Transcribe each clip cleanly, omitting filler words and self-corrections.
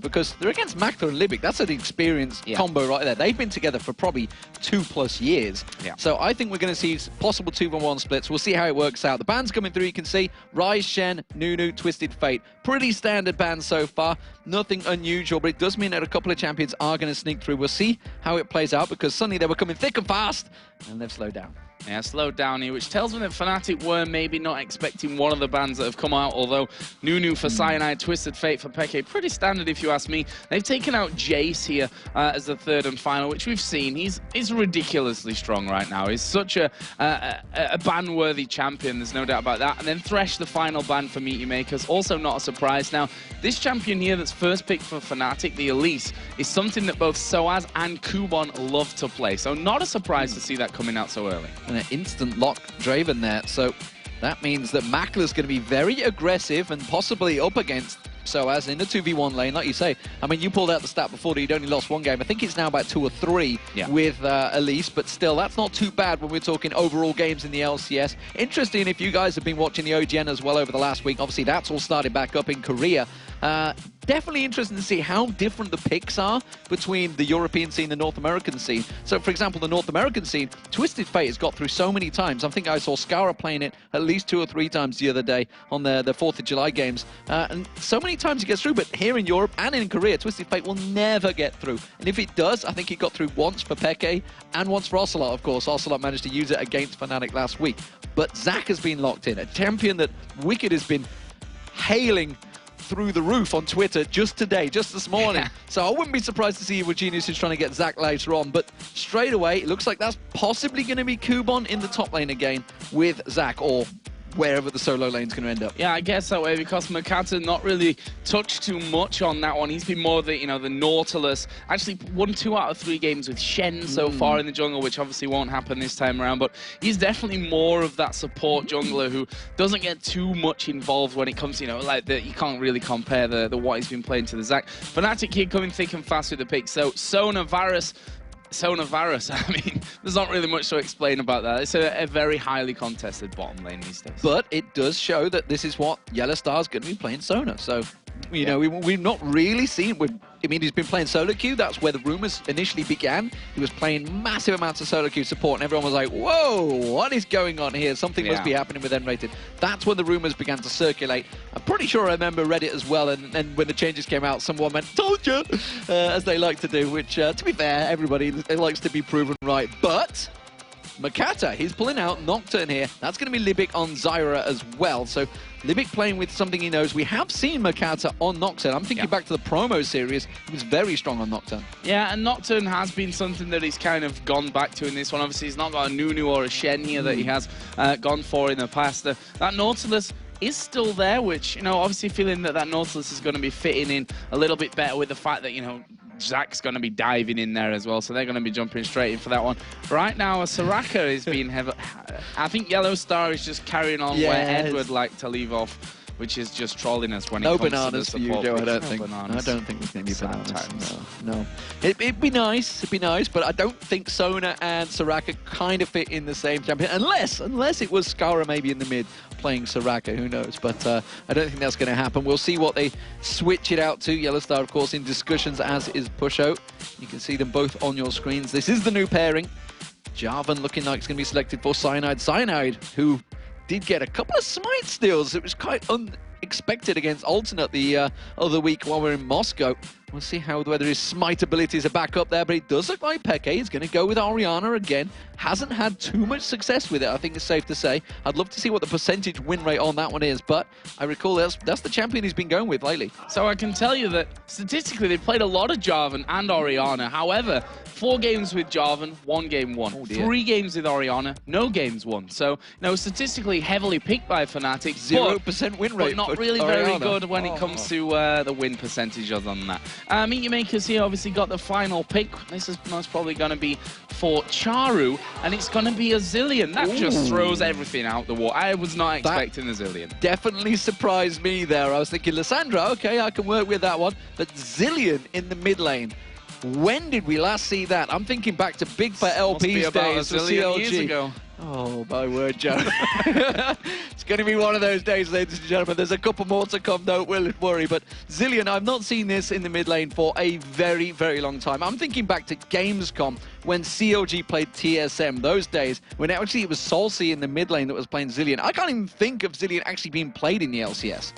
because they're against Makler and Libik. That's an experienced combo right there. They've been together for probably 2+ years. So I think we're going to see possible 2v1 splits. We'll see how it works out. The bans coming through, you can see Rise, Shen, Nunu, Twisted Fate. Pretty standard bans so far. Nothing unusual, but it does mean that a couple of champions are going to sneak through. We'll see how it plays out, because suddenly they were coming thick and fast, and they've slowed down. Yeah, slowed down here, which tells me that Fnatic were maybe not expecting one of the bans that have come out, although Nunu for Cyanide, Twisted Fate for Peke, pretty standard if you ask me. They've taken out Jace here as the third and final, which we've seen. He's ridiculously strong right now. He's such a ban-worthy champion, there's no doubt about that. And then Thresh, the final ban for Meet Your Makers, also not a surprise. Now, this champion here that's first picked for Fnatic, the Elise, is something that both sOAZ and Kubon love to play, so not a surprise to see that coming out so early. And an instant lock Draven there, so that means that Makler's going to be very aggressive and possibly up against sOAZ in the 2v1 lane, like you say. I mean, you pulled out the stat before that you'd only lost one game. I think it's now about 2 or 3 with Elise, but still, that's not too bad when we're talking overall games in the LCS. Interesting if you guys have been watching the OGN as well over the last week. Obviously, that's all started back up in Korea. Definitely interesting to see how different the picks are between the European scene and the North American scene. So, for example, the North American scene, Twisted Fate has got through so many times. I think I saw Skara playing it at least 2 or 3 times the other day on the 4th of July games. And so many times it gets through, but here in Europe and in Korea, Twisted Fate will never get through. And if it does, I think it got through once for Peke and once for Ocelot, of course. Ocelot managed to use it against Fnatic last week. But Zach has been locked in, a champion that Wicked has been hailing through the roof on Twitter just today, just this morning. So I wouldn't be surprised to see what Genius is trying to get Zach later on. But straight away, it looks like that's possibly going to be Kubon in the top lane again with Zach, or wherever the solo lane's going to end up. Yeah, I guess that way, because Mokatte not really touched too much on that one. He's been more the, the Nautilus. Actually won 2 out of 3 games with Shen so far in the jungle, which obviously won't happen this time around. But he's definitely more of that support jungler who doesn't get too much involved when it comes to, you can't really compare the what he's been playing to the Zach. Fnatic here coming thick and fast with the pick. So Sona Varus, I mean, there's not really much to explain about that. It's a very highly contested bottom lane these days. But it does show that this is what YellowStar is going to be playing Sona. So, we've not really seen... I mean, he's been playing solo queue. That's where the rumors initially began. He was playing massive amounts of solo queue support, and everyone was like, whoa, what is going on here? Something must be happening with nRated. That's when the rumors began to circulate. I'm pretty sure I remember Reddit as well, and when the changes came out, someone went, told you, as they like to do, which, to be fair, everybody likes to be proven right. But Mokatte, he's pulling out Nocturne here. That's going to be Libik on Zyra as well. So Libik playing with something he knows. We have seen Mokatte on Nocturne. I'm thinking back to the promo series. He was very strong on Nocturne. Yeah, and Nocturne has been something that he's kind of gone back to in this one. Obviously, he's not got a Nunu or a Shen here that he has gone for in the past. That Nautilus is still there, which, obviously feeling that Nautilus is going to be fitting in a little bit better with the fact that, Zach's going to be diving in there as well, so they're going to be jumping straight in for that one. Right now, Soraka is being heavy. I think YellowStar is just carrying on where Ed would like to leave off, which is just trolling us when it comes to the support. No bananas for you, Joe, I don't think. I don't think there's going to be bananas. No. It'd be nice, but I don't think Sona and Soraka kind of fit in the same champion, unless it was Skara maybe in the mid playing Soraka, who knows, but I don't think that's going to happen. We'll see what they switch it out to. YellowStar, of course, in discussions, as is Puszu. You can see them both on your screens. This is the new pairing. Jarvan looking like it's going to be selected for Cyanide. Cyanide, who did get a couple of smite steals. It was quite unexpected against Alternate the other week while we were in Moscow. We'll see whether his smite abilities are back up there, but it does look like Peke is going to go with Orianna again. Hasn't had too much success with it, I think it's safe to say. I'd love to see what the percentage win rate on that one is, but I recall that's the champion he's been going with lately. So I can tell you that statistically they've played a lot of Jarvan and Orianna. However, 4 games with Jarvan, 1 game won. 3 games with Orianna, no games won. So, statistically heavily picked by Fnatic. 0% win rate, but not really very good when it comes to the win percentages on that. Meet Your Makers here obviously got the final pick. This is most probably going to be for Czaru, and it's going to be a Zilean. That just throws everything out the water. I was not expecting a Zilean. Definitely surprised me there. I was thinking, Lissandra, okay, I can work with that one. But Zilean in the mid lane. When did we last see that? I'm thinking back to Big for LP's days for CLG. Years ago. Oh, my word, Joe. It's going to be one of those days, ladies and gentlemen. There's a couple more to come, don't worry. But Zilean, I've not seen this in the mid lane for a very, very long time. I'm thinking back to Gamescom when CLG played TSM, those days, when actually it was sOAZ in the mid lane that was playing Zilean. I can't even think of Zilean actually being played in the LCS.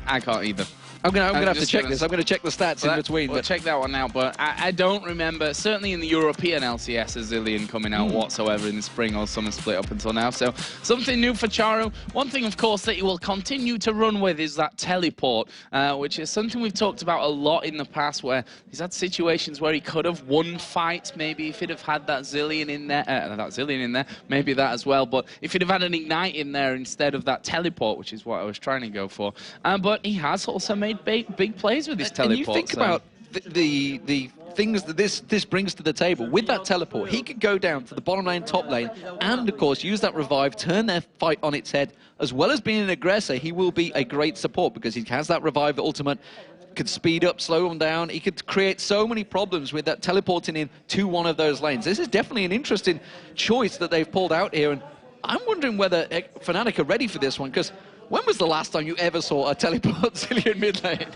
I can't either. I'm gonna have to check this. I'm gonna check the stats in between. We'll check that one out, but I don't remember, certainly in the European LCS, a Zilean coming out whatsoever in the spring or summer split up until now. So something new for Czaru. One thing, of course, that he will continue to run with is that teleport, which is something we've talked about a lot in the past, where he's had situations where he could have won fights, maybe if he'd have had that Zilean in there, maybe that as well. But if he'd have had an Ignite in there instead of that teleport, which is what I was trying to go for. But he has also made big plays with his teleport. And you think about the things that this brings to the table. With that teleport, he could go down to the bottom lane, top lane, and of course use that revive, turn their fight on its head. As well as being an aggressor, he will be a great support because he has that revive ultimate, could speed up, slow them down. He could create so many problems with that teleporting in to one of those lanes. This is definitely an interesting choice that they've pulled out here, and I'm wondering whether Fnatic are ready for this one, because when was the last time you ever saw a teleport Zilean mid lane?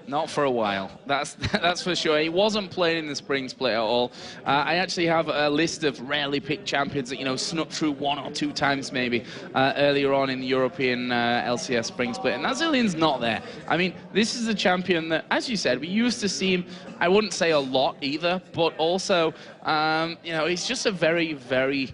Not for a while, that's for sure. He wasn't playing in the spring split at all. I actually have a list of rarely picked champions that, you know, snuck through 1 or 2 times maybe earlier on in the European LCS spring split, and that Zilean's not there. I mean, this is a champion that, as you said, we used to see him, I wouldn't say a lot either, but also, you know, he's just a very, very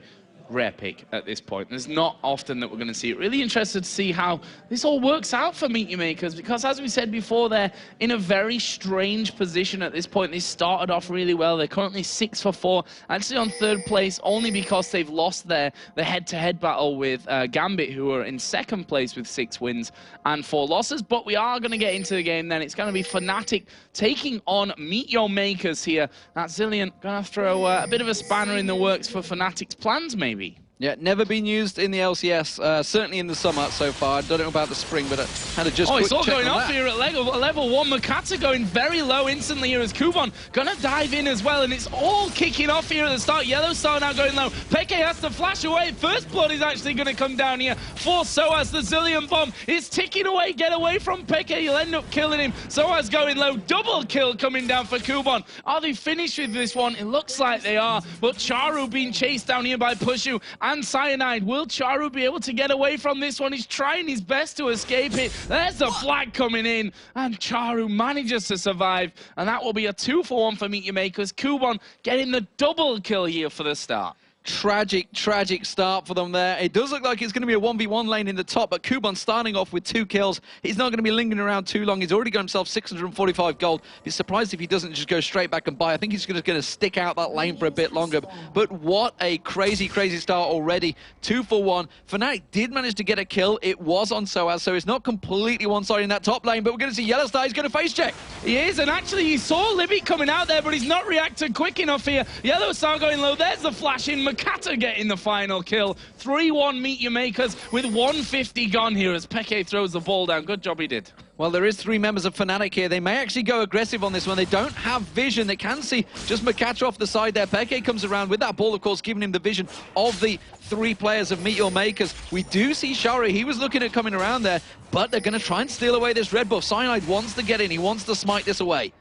rare pick at this point. There's not often that we're going to see it. Really interested to see how this all works out for Meet Your Makers, because as we said before, they're in a very strange position at this point. They started off really well. They're currently 6 for 4, actually on 3rd place only because they've lost the head-to-head battle with Gambit, who are in 2nd place with 6 wins and 4 losses. But we are going to get into the game then. It's going to be Fnatic taking on Meet Your Makers here. That Zilean going to throw a bit of a spanner in the works for Fnatic's plans, maybe. Yeah, never been used in the LCS, certainly in the summer so far. I don't know about the spring, but I had to just it's all going off here at level 1. Mokatte going very low instantly here as Kubon gonna dive in as well, and it's all kicking off here at the start. YellowStar now going low. Peke has to flash away. First blood is actually gonna come down here for sOAZ. The Zilean bomb is ticking away. Get away from Peke. You'll end up killing him. sOAZ going low. Double kill coming down for Kubon. Are they finished with this one? It looks like they are, but Czaru being chased down here by Puszu and Cyanide. Will Czaru be able to get away from this one? He's trying his best to escape it. There's the flag coming in, and Czaru manages to survive, and that will be a 2 for 1 for Meet Your Makers. Kubon getting the double kill here for the start. Tragic start for them there. It does look like it's going to be a 1v1 lane in the top, but Kubon starting off with 2 kills. He's not going to be lingering around too long. He's already got himself 645 gold. Be surprised if he doesn't just go straight back and buy. I think he's going to stick out that lane for a bit longer. But what a crazy start already. 2 for 1. Fnatic did manage to get a kill. It was on sOAZ, so it's not completely one-sided in that top lane, but we're going to see YellowStar. He's going to face check. He is, and actually he saw Libik coming out there, but he's not reacted quick enough here. YellowStar going low. There's the flash in. Mokatte getting the final kill. 3-1 Meet Your Makers with 150 gone here as Peke throws the ball down. Good job he did. Well, there is 3 members of Fnatic here. They may actually go aggressive on this one. They don't have vision. They can see just Mokatte off the side there. Peke comes around with that ball, of course, giving him the vision of the 3 players of Meet Your Makers. We do see Czaru. He was looking at coming around there, but they're going to try and steal away this red buff. Cyanide wants to get in. He wants to smite this away.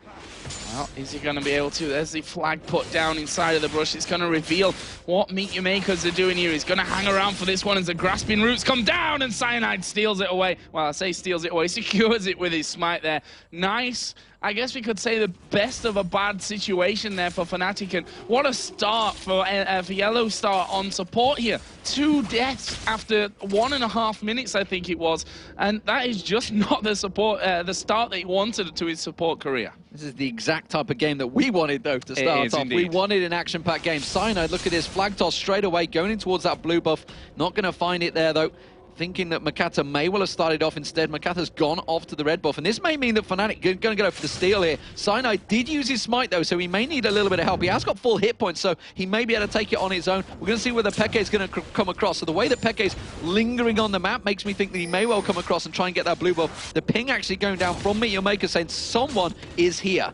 Well, is he going to be able to? There's the flag put down inside of the brush. It's going to reveal what Meet Your Makers are doing here. He's going to hang around for this one as the grasping roots come down and Cyanide steals it away. Well, I say steals it away, secures it with his smite there. Nice. I guess we could say the best of a bad situation there for Fnatic, and what a start for YellowStar on support here. 2 deaths after 1.5 minutes, I think it was, and that is just not the support, the start that he wanted to his support career. This is the exact type of game that we wanted, though, to start off. Indeed. We wanted an action-packed game. Cyanide, look at this, flag toss straight away, going in towards that blue buff. Not going to find it there, though. Thinking that Mokatte may well have started off instead. Mokatte's gone off to the red buff, and this may mean that Fnatic going to go for the steal here. Cyanide did use his smite, though, so he may need a little bit of help. He has got full hit points, so he may be able to take it on his own. We're going to see whether Peke is going to come across. So the way that Peke is lingering on the map makes me think that he may well come across and try and get that blue buff. The ping actually going down from Meet Your Maker saying someone is here.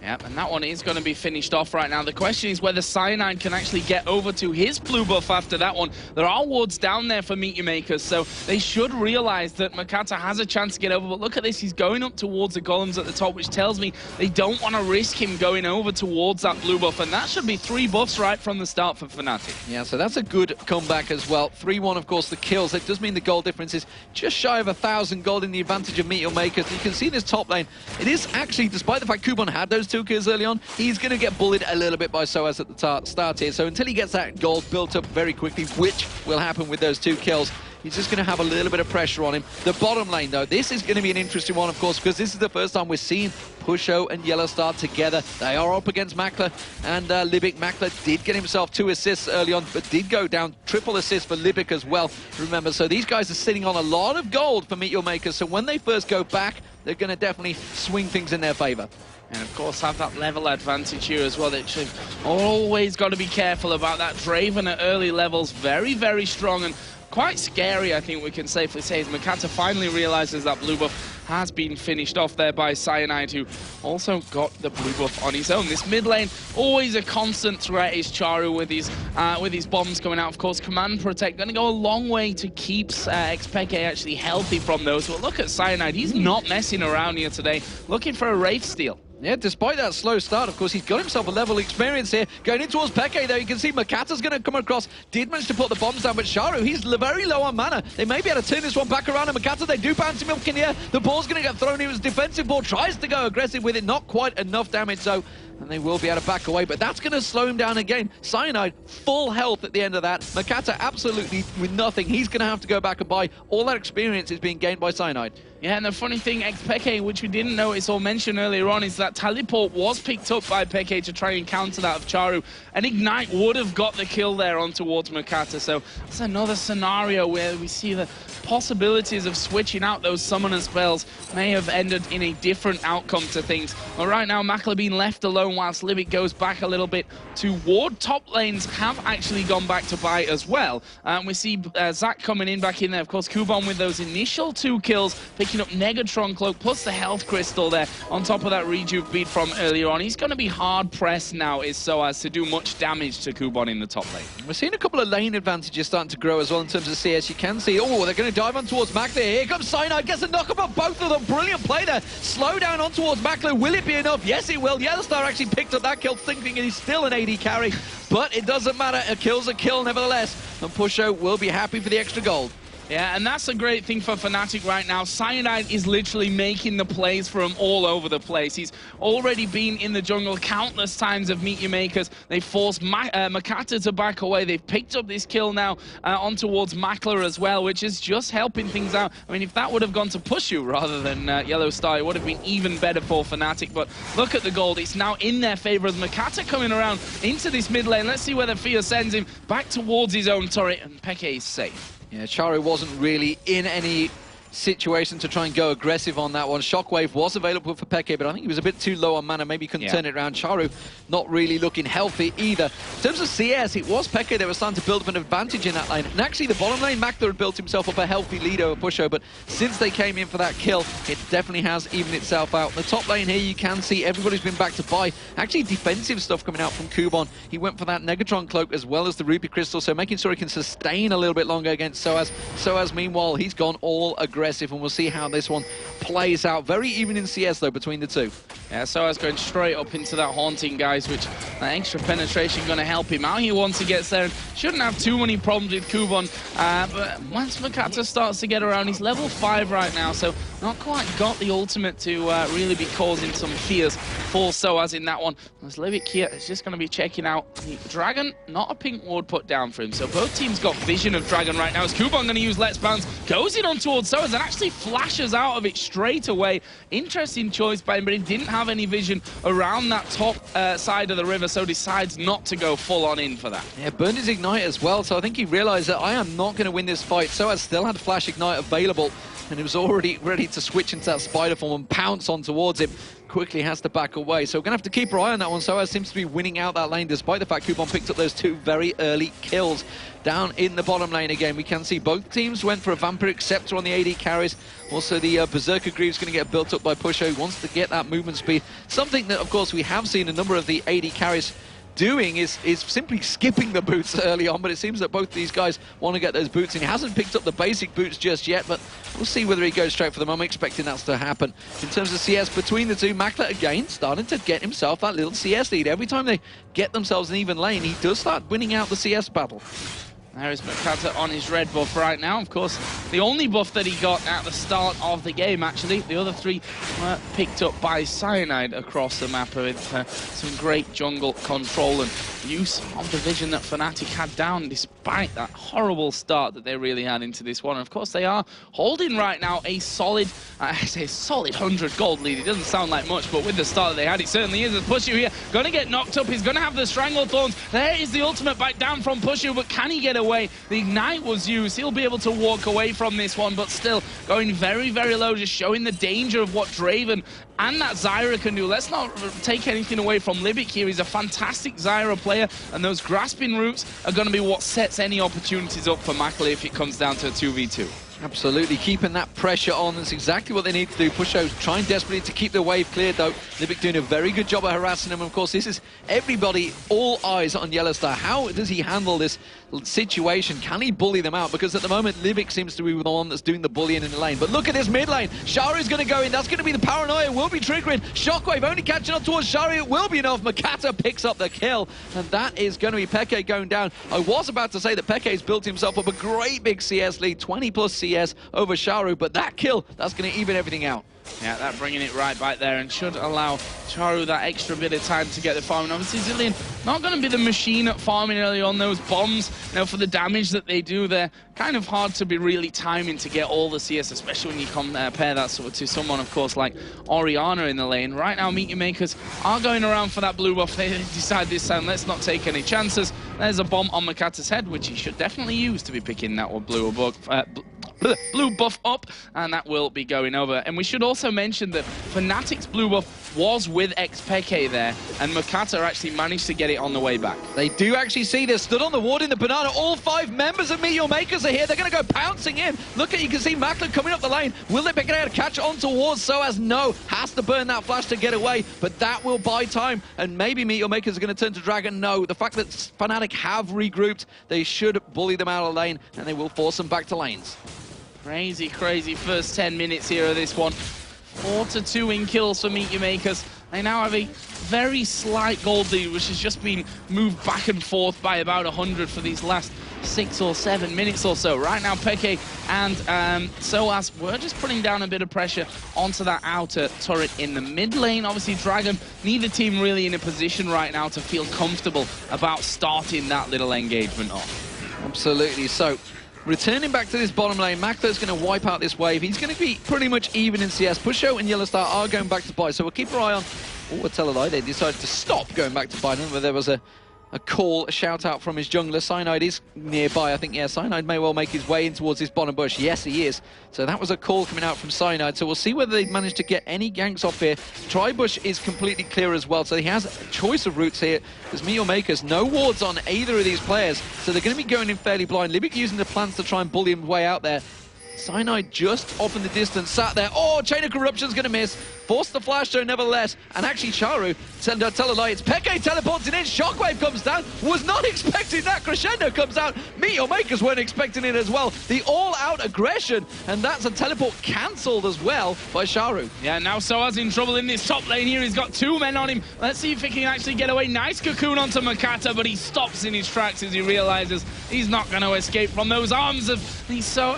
Yep, and that one is going to be finished off right now. The question is whether Cyanide can actually get over to his blue buff after that one. There are wards down there for Meteor Makers, so they should realize that Mokatte has a chance to get over. But look at this, he's going up towards the golems at the top, which tells me they don't want to risk him going over towards that blue buff. And that should be 3 buffs right from the start for Fnatic. Yeah, so that's a good comeback as well. 3-1, of course, the kills. It does mean the gold difference is just shy of 1,000 gold in the advantage of Meteor Makers. You can see this top lane. It is actually, despite the fact Kubon had those 2 kills early on, he's going to get bullied a little bit by sOAZ at the start here. So until he gets that gold built up very quickly, which will happen with those 2 kills, he's just going to have a little bit of pressure on him. The bottom lane, though, this is going to be an interesting one, of course, because this is the first time we're seeing Puszu and YellowStar together. They are up against Makler and Libik. Makler did get himself 2 assists early on, but did go down. Triple assist for Libik as well, remember. So these guys are sitting on a lot of gold for Meteor Makers. So when they first go back, they're going to definitely swing things in their favor. And of course have that level advantage here as well. They've always got to be careful about that. Draven at early levels, very, very strong and quite scary, I think we can safely say, as Mokatte finally realizes that blue buff has been finished off there by Cyanide, who also got the blue buff on his own. This mid lane, always a constant threat is Czaru with his bombs coming out. Of course, Command Protect going to go a long way to keep xPeke actually healthy from those. But look at Cyanide, he's not messing around here today, looking for a Wraith steal. Yeah, despite that slow start, of course, he's got himself a level experience here. Going in towards Peke, though, you can see Mokatte's going to come across. Did manage to put the bombs down, but Czaru, he's very low on mana. They may be able to turn this one back around, and Mokatte, they do bounce him up in the air. The ball's going to get thrown. He was defensive ball, tries to go aggressive with it. Not quite enough damage, though, and they will be able to back away, but that's going to slow him down again. Cyanide, full health at the end of that. Mokatte absolutely with nothing. He's going to have to go back and buy. All that experience is being gained by Cyanide. Yeah, and the funny thing, xPeke, which we didn't notice or mention earlier on, is that teleport was picked up by Peke to try and counter that of Czaru. And Ignite would have got the kill there on towards Mokatte. So it's another scenario where we see the possibilities of switching out those summoner spells may have ended in a different outcome to things. But right now, Makler being left alone whilst Libik goes back a little bit to ward. Top lanes have actually gone back to buy as well. We see Zach coming in back in there. Of course, Kubon with those initial 2 kills, picking up Negatron Cloak plus the health crystal there on top of that rejuve beat from earlier on. He's going to be hard pressed now is sOAZ to do much damage to Kubon in the top lane. We're seeing a couple of lane advantages starting to grow as well in terms of CS. You can see, oh, they're going to dive on towards Makler. Here comes Cyanide, gets a knock-up on both of them. Brilliant play there. Slow down on towards Makler. Will it be enough? Yes, it will. YellowStar actually picked up that kill, thinking he's still an AD carry, but it doesn't matter. A kill's a kill nevertheless, and Puszu will be happy for the extra gold. Yeah, and that's a great thing for Fnatic right now. Cyanide is literally making the plays for him all over the place. He's already been in the jungle countless times of Meteor Makers. They forced Mokatte to back away. They've picked up this kill now on towards Makler as well, which is just helping things out. I mean, if that would have gone to Puszu rather than YellowStar, it would have been even better for Fnatic. But look at the gold. It's now in their favor as Mokatte coming around into this mid lane. Let's see whether Fia sends him back towards his own turret, and Peke is safe. Yeah, Czaru wasn't really in any situation to try and go aggressive on that one. Shockwave was available for Peke, but I think he was a bit too low on mana. Maybe he couldn't turn it around. Czaru not really looking healthy either. In terms of CS, it was Peke that was starting to build up an advantage in that lane. And actually, the bottom lane, Makler had built himself up a healthy lead over Puszu, but since they came in for that kill, it definitely has evened itself out. The top lane here, you can see everybody's been back to buy. Actually, defensive stuff coming out from Kubon. He went for that Negatron Cloak as well as the Ruby Crystal, so making sure he can sustain a little bit longer against sOAZ. sOAZ, meanwhile, he's gone all aggressive, and we'll see how this one plays out. Very even in CS, though, between the two. Yeah, sOAZ going straight up into that Haunting, guys, which that extra penetration going to help him out here once he gets there. Shouldn't have too many problems with Kubon, but once Mokatte starts to get around, he's level 5 right now, so not quite got the ultimate to really be causing some fears for sOAZ in that one. As Libik here is just going to be checking out the Dragon, not a pink ward put down for him, so both teams got vision of Dragon right now. As Kubon going to use Let's Bounce, goes in on towards sOAZ and actually flashes out of it straight away. Interesting choice by him, but he didn't have any vision around that top side of the river, so decides not to go full on in for that. Yeah, burned his Ignite as well, so I think he realized that I am not going to win this fight. sOAZ still had Flash Ignite available. and he was already ready to switch into that spider form and pounce on towards him. Quickly has to back away, so we're gonna have to keep our eye on that one. sOAZ seems to be winning out that lane despite the fact Kubon picked up those 2 very early kills. Down in the bottom lane again, we can see both teams went for a Vampiric Scepter on the AD carries. Also the Berserker Greaves going to get built up by Puszu, who wants to get that movement speed. Something that of course we have seen a number of the AD carries doing is simply skipping the boots early on, but it seems that both these guys want to get those boots, and he hasn't picked up the basic boots just yet, but we'll see whether he goes straight for them. I'm expecting that to happen. In terms of CS between the two, Makler again starting to get himself that little CS lead. Every time they get themselves an even lane, he does start winning out the CS battle. There is Mokatte on his red buff right now. Of course, the only buff that he got at the start of the game, actually. The other 3 were picked up by Cyanide across the map with some great jungle control and use of the vision that Fnatic had down, despite that horrible start that they really had into this one. And of course, they are holding right now a solid, I say solid 100 gold lead. It doesn't sound like much, but with the start that they had, it certainly is. As Puszu here, going to get knocked up. He's going to have the Stranglethorns. There is the ultimate bite down from Puszu, but can he get away? The Ignite was used. He'll be able to walk away from this one, but still going very, very low, just showing the danger of what Draven and that Zyra can do. Let's not take anything away from Libik here. He's a fantastic Zyra player, and those grasping roots are going to be what sets any opportunities up for Makler if it comes down to a 2v2. Absolutely, keeping that pressure on. That's exactly what they need to do. Puszu trying desperately to keep the wave cleared, though. Libik doing a very good job of harassing him. Of course, this is everybody, all eyes on YellowStar. How does he handle this situation? Can he bully them out? Because at the moment, Libik seems to be the one that's doing the bullying in the lane. But look at this mid lane. Czaru's going to go in. That's going to be the paranoia. Will be triggering. Shockwave only catching up towards Czaru. It will be enough. Mokatte picks up the kill. And that is going to be Peke going down. I was about to say that Peke's built himself up a great big CS lead. 20 plus CS over Czaru. But that kill, that's going to even everything out. Yeah, that bringing it right back there and should allow Czaru that extra bit of time to get the farm. And obviously, Zilean not going to be the machine at farming early on. Those bombs, you know, for the damage that they do, they're kind of hard to be really timing to get all the CS, especially when you compare that sort of to someone, of course, like Orianna in the lane. Right now, Meteor Makers are going around for that blue buff. They decide this time, let's not take any chances. There's a bomb on Mokatte's head, which he should definitely use to be picking that one blue buff up, and that will be going over. And we should also mention that Fnatic's blue buff was with xPeke there, and Mokatte actually managed to get it on the way back. They do actually see this. Stood on the ward in the banana. All 5 members of Meteor Makers are here. They're going to go pouncing in. Look at, you can see Makler coming up the lane. Will they be able to catch on towards sOAZ? No. Has to burn that flash to get away, but that will buy time, and maybe Meteor Makers are going to turn to Dragon. No. The fact that Fnatic have regrouped, they should bully them out of the lane, and they will force them back to lanes. Crazy, crazy first 10 minutes here of this one. 4-2 in kills for Meteor Makers. They now have a very slight gold lead, which has just been moved back and forth by about 100 for these last 6 or 7 minutes or so. Right now, Peke and sOAZ were just putting down a bit of pressure onto that outer turret in the mid lane. Obviously, Dragon, neither team really in a position right now to feel comfortable about starting that little engagement off. Absolutely. So, returning back to this bottom lane, Makler's going to wipe out this wave. He's going to be pretty much even in CS. Puszu and YellowStar are going back to buy, so we'll keep our eye on... Oh, I tell a lie, they decided to stop going back to buy. Remember, there was a call, a shout out from his jungler. Cyanide is nearby. I think, yeah, Cyanide may well make his way in towards this bottom bush. Yes, he is. So that was a call coming out from Cyanide. So we'll see whether they manage to get any ganks off here. Tri-bush is completely clear as well. So he has a choice of routes here. There's Meteor Makers, no wards on either of these players. So they're going to be going in fairly blind. Libik using the plants to try and bully him way out there. Cyanide just off in the distance, sat there. Oh, Chain of Corruption's going to miss. Forced the flash though, nevertheless. And actually, Czaru, tell a lie, it's Peke teleports it in. Shockwave comes down. Was not expecting that. Crescendo comes out. Meteor Makers weren't expecting it as well. The all-out aggression. And that's a teleport cancelled as well by Czaru. Yeah, now sOAZ in trouble in this top lane here. He's got 2 men on him. Let's see if he can actually get away. Nice cocoon onto Mokatte, but he stops in his tracks as he realizes he's not going to escape from those arms of... He's so...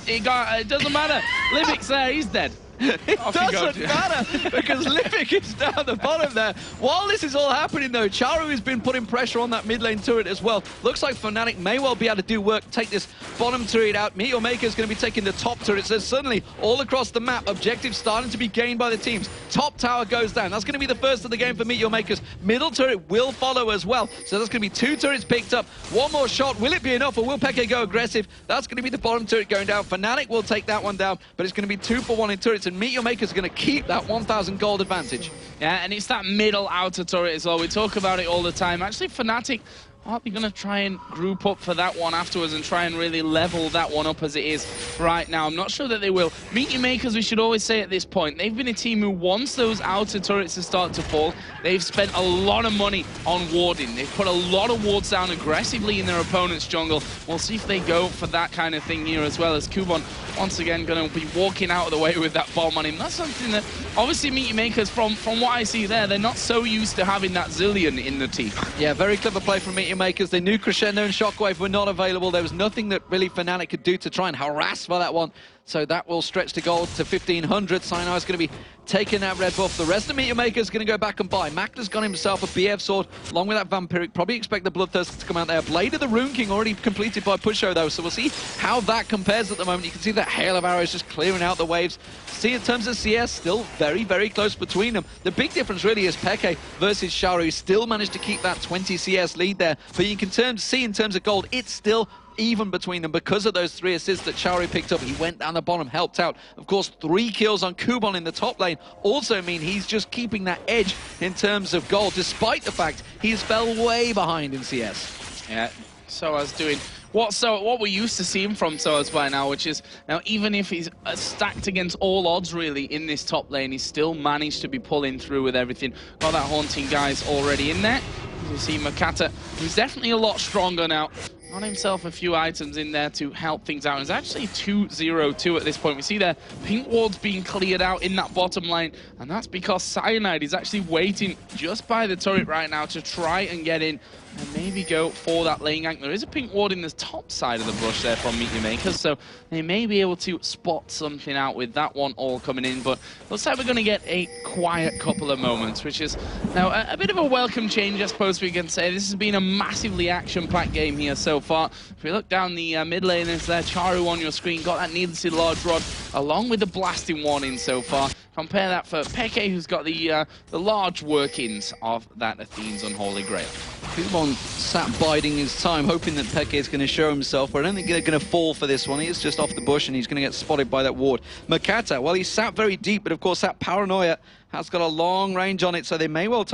It doesn't matter. Libik's there, he's dead. It doesn't matter because Libik is down the bottom there. While this is all happening though, Czaru has been putting pressure on that mid lane turret as well. Looks like Fnatic may well be able to do work, take this bottom turret out. Meteormaker is going to be taking the top turret. So suddenly, all across the map, objectives starting to be gained by the teams. Top tower goes down. That's going to be the first of the game for Meteormakers. Middle turret will follow as well. So there's going to be 2 turrets picked up. One more shot. Will it be enough or will Peke go aggressive? That's going to be the bottom turret going down. Fnatic will take that one down, but it's going to be 2 for 1 in turrets, and Meteormakers are going to keep that 1,000 gold advantage. Yeah, and it's that middle outer turret as well. We talk about it all the time. Actually, Fnatic are they going to try and group up for that one afterwards and try and really level that one up as it is right now? I'm not sure that they will. Meteormakers, we should always say at this point, they've been a team who, once those outer turrets have started to fall, they've spent a lot of money on warding. They've put a lot of wards down aggressively in their opponent's jungle. We'll see if they go for that kind of thing here as well, as Kubon once again going to be walking out of the way with that bomb on him. That's something that, obviously, Meteormakers, from what I see there, they're not so used to having that Zillion in the team. Yeah, very clever play from Meteormakers. They knew Crescendo and Shockwave were not available. There was nothing that really Fnatic could do to try and harass for that one. So that will stretch the gold to 1,500. Cyanide's going to be taking that red buff. The rest of Meteormaker is going to go back and buy. Makler's got himself a BF sword along with that Vampiric. Probably expect the Bloodthirster to come out there. Blade of the Rune King already completed by Puszu though, so we'll see how that compares at the moment. You can see that hail of arrows just clearing out the waves. See, in terms of CS, still very, very close between them. The big difference really is Peke versus Czaru. Still managed to keep that 20 CS lead there, but you can see in terms of gold, it's still even between them because of those 3 assists that Czaru picked up. He went down the bottom, helped out. Of course, 3 kills on Kubon in the top lane also mean he's just keeping that edge in terms of gold, despite the fact he's fell way behind in CS. Yeah, sOAZ doing what we're used to seeing from sOAZ by now, which is, now even if he's stacked against all odds really in this top lane, he's still managed to be pulling through with everything. Got that Haunting guys already in there. As you see, Mokatte, who's definitely a lot stronger now. Got himself a few items in there to help things out. It's actually 2-0-2 at this point. We see their pink wards being cleared out in that bottom line, and that's because Cyanide is actually waiting just by the turret right now to try and get in and maybe go for that lane gank. There is a pink ward in the top side of the bush there from Meteormakers, so they may be able to spot something out with that one all coming in, but looks like we're going to get a quiet couple of moments, which is now a bit of a welcome change, I suppose we can say. This has been a massively action-packed game here so far. If we look down the mid lane, there's there Czaru on your screen, got that needlessly large rod, along with the blasting warning so far. Compare that for Peke, who's got the large workings of that Athene's Unholy Grail. Kubon sat biding his time, hoping that Peke is going to show himself, but I don't think they're going to fall for this one. He is just off the bush, and he's going to get spotted by that ward. Mokatte, well, he sat very deep, but of course that Paranoia has got a long range on it, so they may well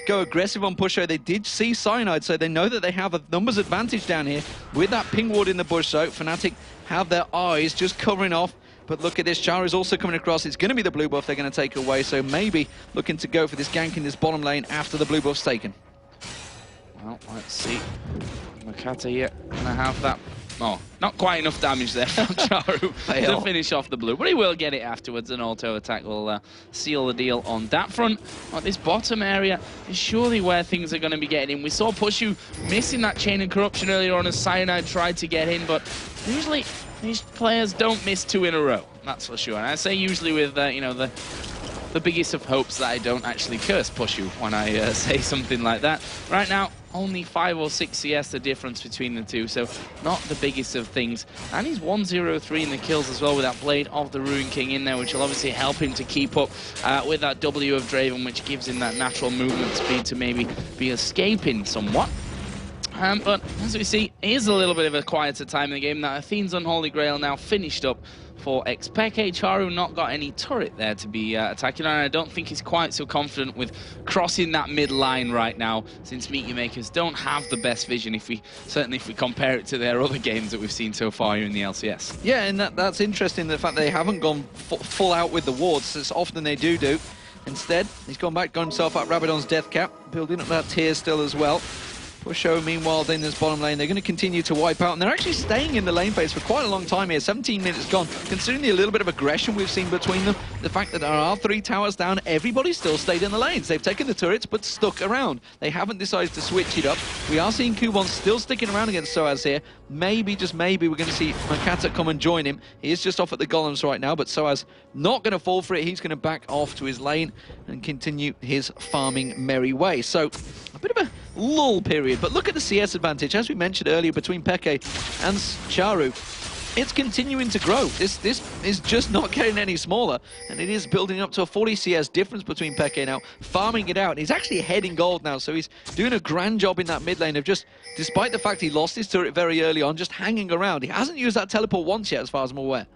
go aggressive on Puszu. They did see Cyanide, so they know that they have a numbers advantage down here with that ping ward in the bush, so Fnatic have their eyes just covering off. But look at this, Czaru is also coming across. It's going to be the blue buff they're going to take away, so maybe looking to go for this gank in this bottom lane after the blue buff's taken. Well, let's see. Mokatte here going to have that. Oh, not quite enough damage there from Czaru to finish off the blue, but he will get it afterwards. An auto attack will seal the deal on that front. Well, this bottom area is surely where things are going to be getting in. We saw Puszu missing that chain of corruption earlier on as Cyanide tried to get in, but usually these players don't miss 2 in a row, that's for sure. And I say usually with, you know, the biggest of hopes that I don't actually curse Puszu when I say something like that. Right now, only 5 or 6 CS the difference between the two, so not the biggest of things. And he's 1-0-3 in the kills as well with that Blade of the Rune King in there, which will obviously help him to keep up with that W of Draven, which gives him that natural movement speed to maybe be escaping somewhat. But as we see, it is a little bit of a quieter time in the game. That Athene's Unholy Grail now finished up for xPeke. Czaru not got any turret there to be attacking on. I don't think he's quite so confident with crossing that mid line right now, since Meteormakers don't have the best vision, certainly if we compare it to their other games that we've seen so far here in the LCS. Yeah, and that's interesting, the fact they haven't gone full out with the wards, as often they do. Instead, he's got himself up Rabadon's death cap, building up that tier still as well. Puszu, meanwhile, in this bottom lane, they're going to continue to wipe out, and they're actually staying in the lane phase for quite a long time here. 17 minutes gone. Considering the little bit of aggression we've seen between them, the fact that there are 3 towers down, everybody still stayed in the lanes. They've taken the turrets, but stuck around. They haven't decided to switch it up. We are seeing Kubon still sticking around against sOAZ here. Maybe, just maybe, we're going to see Mokatte come and join him. He is just off at the golems right now, but sOAZ not going to fall for it. He's going to back off to his lane and continue his farming merry way. So, a bit of a lull period, but look at the CS advantage, as we mentioned earlier, between Peke and Czaru. It's continuing to grow. This is just not getting any smaller, and it is building up to a 40 CS difference between Peke now, farming it out. He's actually heading gold now, so he's doing a grand job in that mid lane of just, despite the fact he lost his turret very early on, just hanging around. He hasn't used that teleport once yet, as far as I'm aware.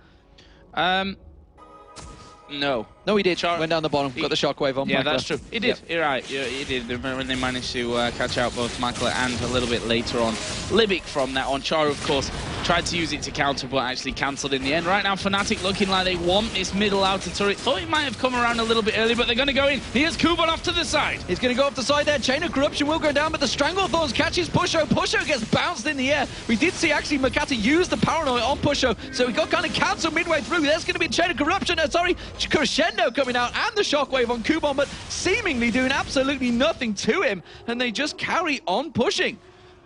No. No, he did. Went down the bottom, got the shockwave on. Yeah, Makler. That's true. He did. Yeah. You're right. He did. When they managed to catch out both Makler and a little bit later on Libik from that on. Czaru, of course, tried to use it to counter, but actually cancelled in the end. Right now, Fnatic looking like they want this middle outer turret. Thought it might have come around a little bit early, but they're going to go in. Here's Kubon off to the side. He's going to go off the side there. Chain of Corruption will go down, but the Stranglethorns catches Puszu. Puszu gets bounced in the air. We did see actually Mokatte use the Paranoid on Puszu, so he got kind of cancelled midway through. There's going to be Chain of Corruption. Crescendo coming out, and the shockwave on Kubon, but seemingly doing absolutely nothing to him, and they just carry on pushing.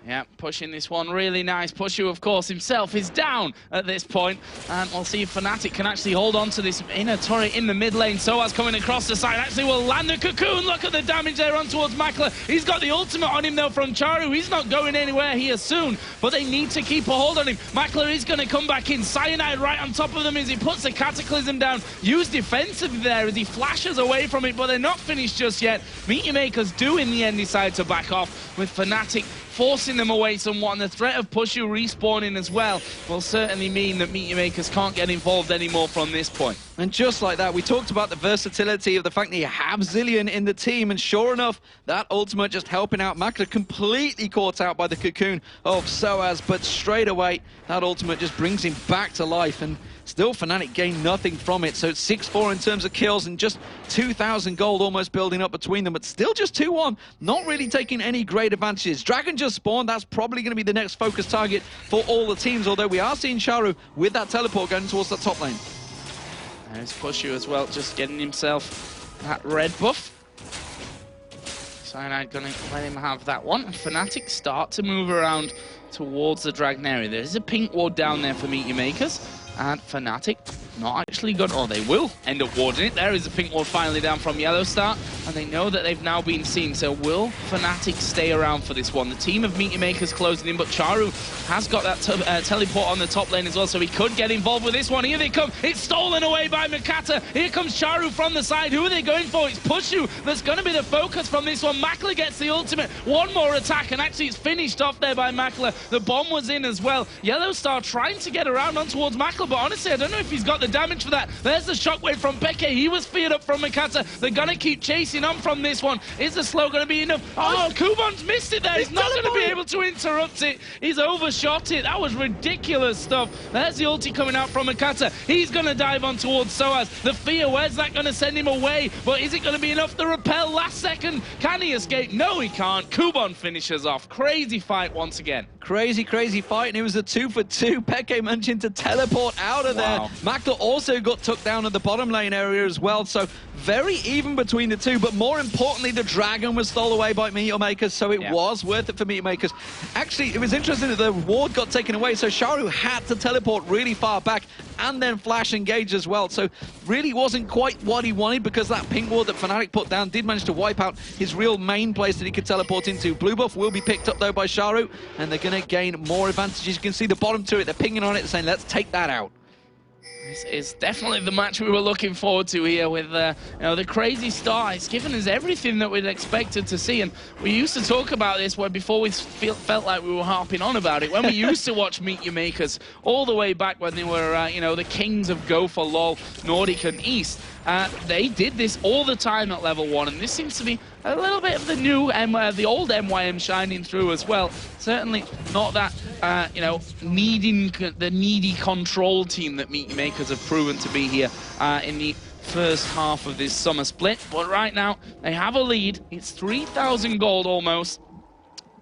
Yeah, pushing this one really nice. Puszu, of course, himself is down at this point, and we'll see if Fnatic can actually hold on to this inner turret in the mid lane. sOAZ coming across the side, actually will land the cocoon. Look at the damage there on towards Makler. He's got the ultimate on him, though, from Czaru. He's not going anywhere here soon, but they need to keep a hold on him. Makler is going to come back in. Cyanide right on top of them as he puts the Cataclysm down. Used defensively there as he flashes away from it, but they're not finished just yet. Makers do, in the end, decide to back off, with Fnatic forcing them away somewhat, and the threat of Puszu respawning as well will certainly mean that Makers can't get involved anymore from this point. And just like that, we talked about the versatility of the fact that you have Zilean in the team, and sure enough, that ultimate just helping out Makler, completely caught out by the cocoon of sOAZ, but straight away, that ultimate just brings him back to life, and still Fnatic gain nothing from it. So it's 6-4 in terms of kills, and just 2,000 gold almost building up between them, but still just 2-1, not really taking any great advantages. Dragon just spawned. That's probably going to be the next focus target for all the teams, although we are seeing Czaru with that teleport going towards the top lane. There's Puszu as well, just getting himself that red buff. Cyanide going to let him have that one. And Fnatic start to move around towards the Dragon area. There is a pink ward down there for Makers, and Fnatic not actually got, or they will end up warding it. There is a pink ward finally down from YellowStar, and they know that they've now been seen. So will Fnatic stay around for this one? The team of Makers closing in, but Czaru has got that teleport on the top lane as well, so he could get involved with this one. Here they come. It's stolen away by Mokatte. Here comes Czaru from the side. Who are they going for? It's Puszu that's going to be the focus from this one. Makler gets the ultimate. One more attack, and actually it's finished off there by Makler. The bomb was in as well. YellowStar trying to get around on towards Makler, but honestly, I don't know if he's got the damage for that. There's the shockwave from Peke. He was feared up from Mokatte. They're going to keep chasing on from this one. Is the slow going to be enough? Oh, Kubon's missed it there. He's not going to be able to interrupt it. He's overshot it. That was ridiculous stuff. There's the ulti coming out from Mokatte. He's going to dive on towards sOAZ. The fear, where's that going to send him away? But is it going to be enough to repel last second? Can he escape? No, he can't. Kubon finishes off. Crazy fight once again. Crazy, crazy fight, and it was a 2-for-2. Peke managing to teleport out of there. Makler also got took down at the bottom lane area as well, so very even between the two, but more importantly, the Dragon was stole away by Makers, so it was worth it for Makers. Actually, it was interesting that the ward got taken away, so Czaru had to teleport really far back and then flash engage as well, so really wasn't quite what he wanted, because that pink ward that Fnatic put down did manage to wipe out his real main place that he could teleport into. Blue buff will be picked up though by Czaru, and they're going to gain more advantages. You can see the bottom turret, they're pinging on it, saying let's take that out. This is definitely the match we were looking forward to here with the crazy start. It's given us everything that we'd expected to see, and we used to talk about this when before we felt like we were harping on about it. When we used to watch Makers all the way back when they were the kings of Go for LoL, Nordic and East. They did this all the time at level 1, and this seems to be a little bit of the new, the old MYM shining through as well. Certainly not that, needing the needy control team that Makers have proven to be here in the first half of this summer split. But right now, they have a lead. It's 3,000 gold almost.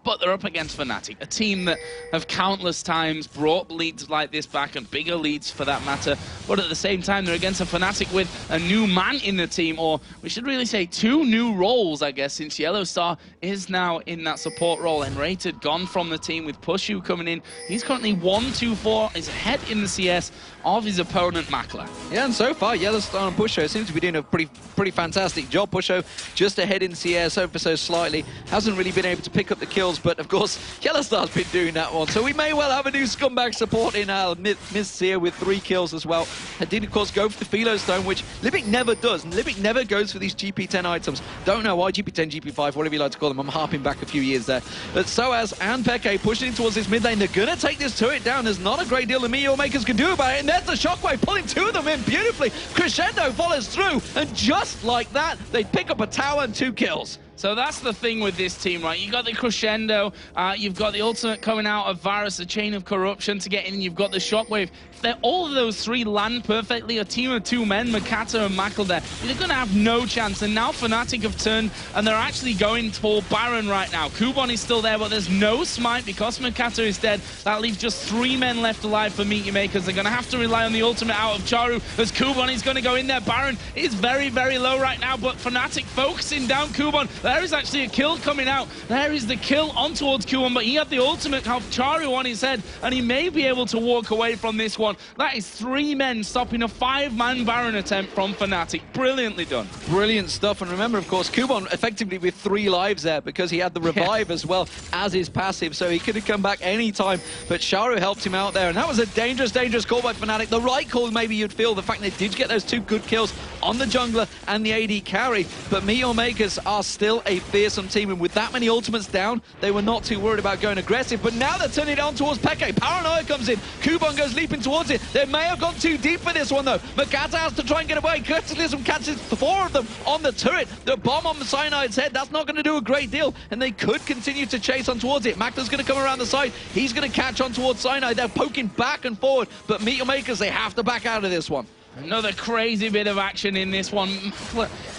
but they're up against Fnatic, a team that have countless times brought leads like this back, and bigger leads for that matter. But at the same time, they're against a Fnatic with a new man in the team, or we should really say 2 new roles, I guess, since YellowStar is now in that support role. nRated gone from the team with Puszu coming in. He's currently 1-2-4, is ahead in the CS of his opponent, Makler. Yeah, and so far, YellowStar and Puszu seems to be doing a pretty fantastic job. Puszu just ahead in CS, ever so slightly. Hasn't really been able to pick up the kills, but of course, YellowStar's been doing that one. So we may well have a new scumbag support in our Miss here with 3 kills as well. And did, of course, go for the Philo Stone, which Libik never does. Libik never goes for these GP10 items. Don't know why, GP10, GP5, whatever you like to call them. I'm harping back a few years there. But sOAZ and xPeke pushing towards this mid lane. They're going to take this turret down. There's not a great deal the MYM makers can do about it. And there's the shockwave pulling 2 of them in beautifully. Crescendo follows through. And just like that, they pick up a tower and 2 kills. So that's the thing with this team, right? You got the Crescendo, you've got the ultimate coming out of Varus, the Chain of Corruption to get in, you've got the Shockwave. If all of those 3 land perfectly, a team of 2 men, Mokatte and Makler there, they're going to have no chance. And now Fnatic have turned, and they're actually going for Baron right now. Kubon is still there, but there's no smite because Mokatte is dead. That leaves just 3 men left alive for MYM makers. They're going to have to rely on the ultimate out of Czaru as Kubon is going to go in there. Baron is very, very low right now, but Fnatic focusing down Kubon. There is actually a kill coming out. There is the kill on towards Kubon, but he had the ultimate of Czaru on his head, and he may be able to walk away from this one. That is 3 men stopping a 5-man Baron attempt from Fnatic. Brilliantly done. Brilliant stuff. And remember, of course, Kubon effectively with 3 lives there because he had the revive as well as his passive, so he could have come back any time. But Czaru helped him out there, and that was a dangerous, dangerous call by Fnatic. The right call, maybe you'd feel, the fact they did get those 2 good kills on the jungler and the AD carry. But MYM makers are still a fearsome team, and with that many ultimates down, they were not too worried about going aggressive. But now they're turning it on towards xPeke. Paranoia comes in. Kubon goes leaping towards it. They may have gone too deep for this one, though. Mokatte has to try and get away. Cataclysm catches 4 of them on the turret. The bomb on the Cyanide's head, that's not going to do a great deal, and they could continue to chase on towards it. Makler's going to come around the side. He's going to catch on towards Cyanide. They're poking back and forward, but MYM makers, they have to back out of this one. Another crazy bit of action in this one.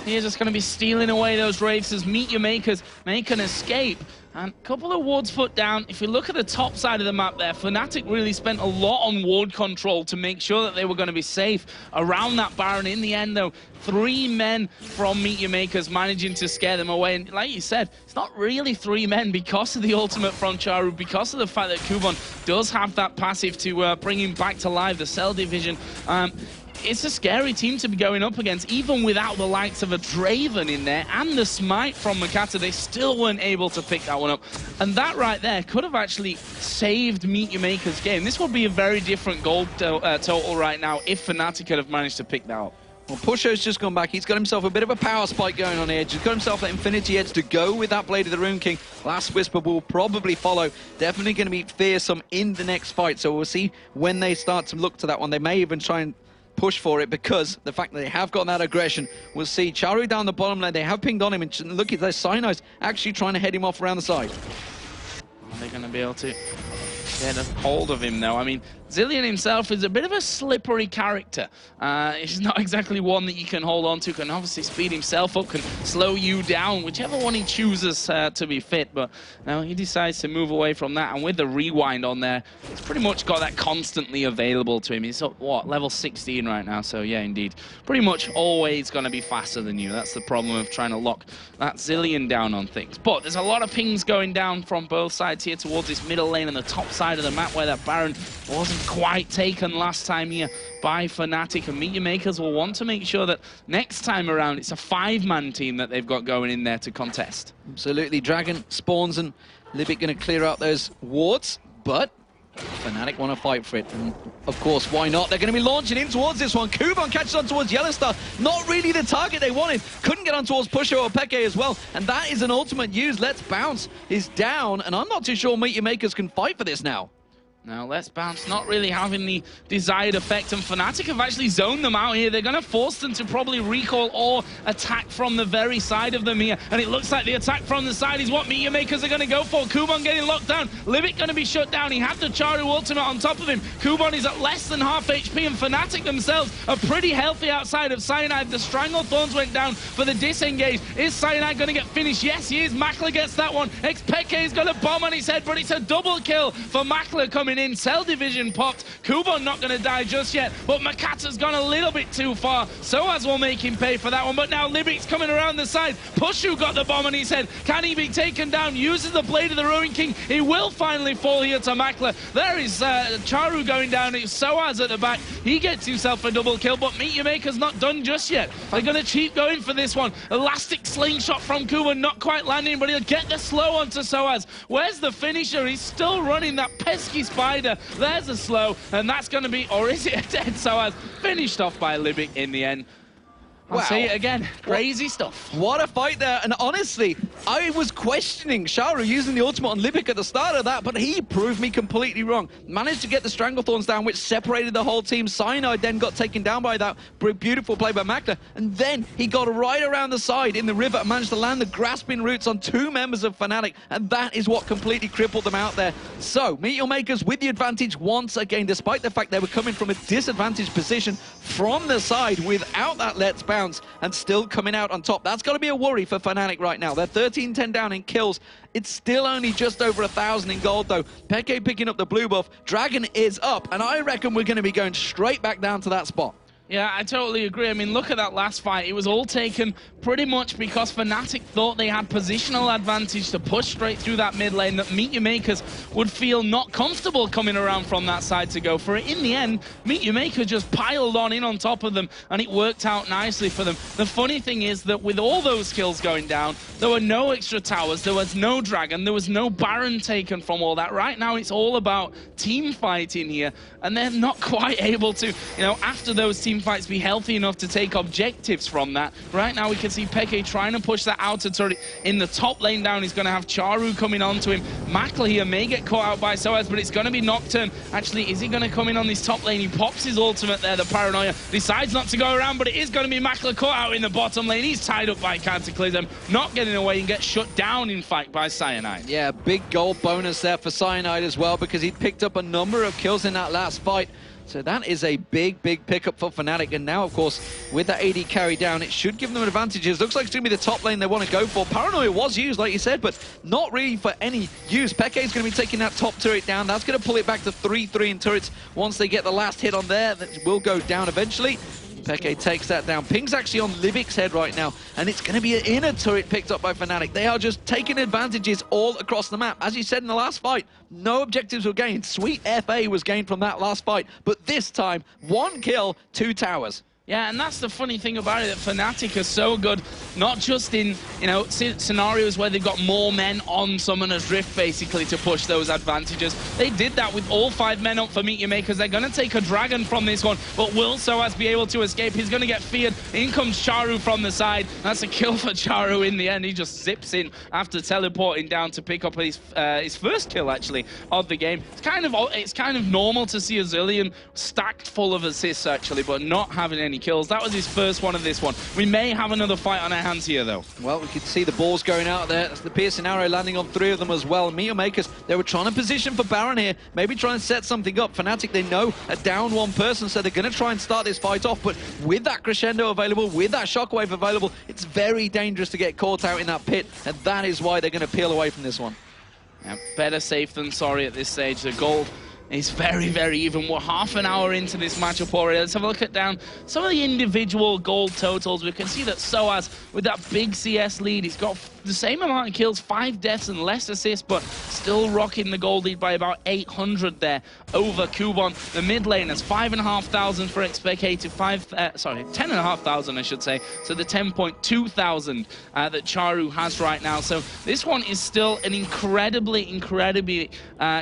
He's just going to be stealing away those wraiths as MYM makers make an escape. And a couple of wards put down. If you look at the top side of the map there, Fnatic really spent a lot on ward control to make sure that they were going to be safe around that Baron. In the end, though, 3 men from MYM makers managing to scare them away. And like you said, it's not really 3 men because of the ultimate from Czaru, because of the fact that Kubon does have that passive to bring him back to life, the Cell division. It's a scary team to be going up against, even without the likes of a Draven in there and the smite from Mokatte. They still weren't able to pick that one up. And that right there could have actually saved MYM makers' game. This would be a very different goal total right now if Fnatic could have managed to pick that up. Well, Puszu's just gone back. He's got himself a bit of a power spike going on here. He's got himself that Infinity Edge to go with that Blade of the Rune King. Last Whisper will probably follow. Definitely going to be fearsome in the next fight. So we'll see when they start to look to that one. They may even try and push for it because the fact that they have got that aggression. We'll see Czaru down the bottom lane. They have pinged on him, and look at those Cyanides actually trying to head him off around the side. Are they going to be able to get a hold of him, though? I mean, Zilean himself is a bit of a slippery character. He's not exactly one that you can hold on to, can obviously speed himself up, can slow you down, whichever one he chooses to be fit. But now he decides to move away from that, and with the rewind on there, he's pretty much got that constantly available to him. He's up, what, level 16 right now, so yeah, indeed. Pretty much always going to be faster than you. That's the problem of trying to lock that Zilean down on things. But there's a lot of pings going down from both sides here towards this middle lane and the top side of the map where that Baron wasn't quite taken last time here by Fnatic, and MYM makers will want to make sure that next time around it's a 5-man team that they've got going in there to contest. Absolutely. Dragon spawns and Libik going to clear out those wards, but Fnatic want to fight for it, and of course, why not? They're going to be launching in towards this one. Kubon catches on towards YellowStar. Not really the target they wanted. Couldn't get on towards Puszu or xPeke as well, and that is an ultimate use. Let's bounce is down, and I'm not too sure MYM makers can fight for this now. Now, Let's Bounce not really having the desired effect, and Fnatic have actually zoned them out here. They're going to force them to probably recall or attack from the very side of them here, and it looks like the attack from the side is what Meteor Makers are going to go for. Kubon getting locked down. Libik going to be shut down. He had the Czaru ultimate on top of him. Kubon is at less than half HP, and Fnatic themselves are pretty healthy outside of Cyanide. The Stranglethorns went down for the disengage. Is Cyanide going to get finished? Yes, he is. Makler gets that one. xPeke is going to bomb on his head, but it's a double kill for Makler coming in. Cell Division popped. Kubon not going to die just yet, but Mokatte's gone a little bit too far. sOAZ will make him pay for that one, but now Libik's coming around the side. Puszu got the bomb on his head. Can he be taken down? Uses the Blade of the Ruin King. He will finally fall here to Makler. There is Czaru going down. It's sOAZ at the back. He gets himself a double kill, but Meteor Maker's not done just yet. They're going to keep going for this one. Elastic slingshot from Kubon, not quite landing, but he'll get the slow onto sOAZ. Where's the finisher? He's still running that pesky spider. There's a slow, and that's going to be, or is it a dead sOAZ? Finished off by Libik in the end. I'll say it again. Crazy stuff. What a fight there. And honestly, I was questioning Czaru using the ultimate on Libik at the start of that, but he proved me completely wrong. Managed to get the Stranglethorns down, which separated the whole team. Cyanide then got taken down by that. Beautiful play by Makler. And then he got right around the side in the river and managed to land the grasping roots on 2 members of Fnatic. And that is what completely crippled them out there. So, Meteor Makers with the advantage once again, despite the fact they were coming from a disadvantaged position from the side without that Let's Bounce, and still coming out on top. That's got to be a worry for Fnatic right now. They're 13-10 down in kills. It's still only just over 1,000 in gold, though. Peke picking up the blue buff. Dragon is up, and I reckon we're going to be going straight back down to that spot. Yeah, I totally agree. I mean, look at that last fight. It was all taken pretty much because Fnatic thought they had positional advantage to push straight through that mid lane, that Meteor Makers would feel not comfortable coming around from that side to go for it. In the end, Meteor Makers just piled on in on top of them, and it worked out nicely for them. The funny thing is that with all those kills going down, there were no extra towers, there was no Dragon, there was no Baron taken from all that. Right now, it's all about team fighting here, and they're not quite able to, after those team fights, be healthy enough to take objectives from that. Right now we can see Peke trying to push that outer turret in the top lane down. He's going to have Czaru coming onto him. Makler here may get caught out by sOAZ, but it's going to be Nocturne. Actually, is he going to come in on this top lane? He pops his ultimate there, the Paranoia. Decides not to go around, but it is going to be Makler caught out in the bottom lane. He's tied up by Cataclysm, not getting away and gets shut down, in fact, by Cyanide. Yeah, big gold bonus there for Cyanide as well, because he picked up a number of kills in that last fight. So that is a big, big pickup for Fnatic. And now, of course, with that AD carry down, it should give them advantages. Looks like it's going to be the top lane they want to go for. Paranoia was used, like you said, but not really for any use. Peke is going to be taking that top turret down. That's going to pull it back to 3-3 in turrets. Once they get the last hit on there, that will go down eventually. Peke takes that down. Ping's actually on Libik's head right now, and it's going to be an inner turret picked up by Fnatic. They are just taking advantages all across the map. As you said in the last fight, no objectives were gained. Sweet FA was gained from that last fight, but this time, 1 kill, 2 towers. Yeah, and that's the funny thing about it, that Fnatic are so good, not just in, scenarios where they've got more men on Summoner's Rift, basically, to push those advantages. They did that with all 5 men up for Meteor Makers. They're going to take a Dragon from this one, but will sOAZ be able to escape? He's going to get feared. In comes Czaru from the side. That's a kill for Czaru in the end. He just zips in after teleporting down to pick up his first kill, actually, of the game. It's kind of normal to see a Zillion stacked full of assists, actually, but not having any kills. That was his first one of this one. We may have another fight on our hands here, though. Well, we could see the balls going out there. That's the piercing arrow landing on 3 of them as well. Meteor Makers, they were trying to position for Baron here, maybe try and set something up. Fnatic, they know a down 1 person, so they're going to try and start this fight off, but with that crescendo available, with that shockwave available, it's very dangerous to get caught out in that pit, and that is why they're going to peel away from this one. Yeah, better safe than sorry at this stage. The gold is very, very even. We're half an hour into this matchup already. Let's have a look at down some of the individual gold totals. We can see that sOAZ, with that big CS lead, he's got the same amount of kills, 5 deaths and less assists, but still rocking the gold lead by about 800 there over Kubon. The mid lane has 5,500 for xPeke to 10,500, I should say. So the 10.2 thousand that Czaru has right now. So this one is still an incredibly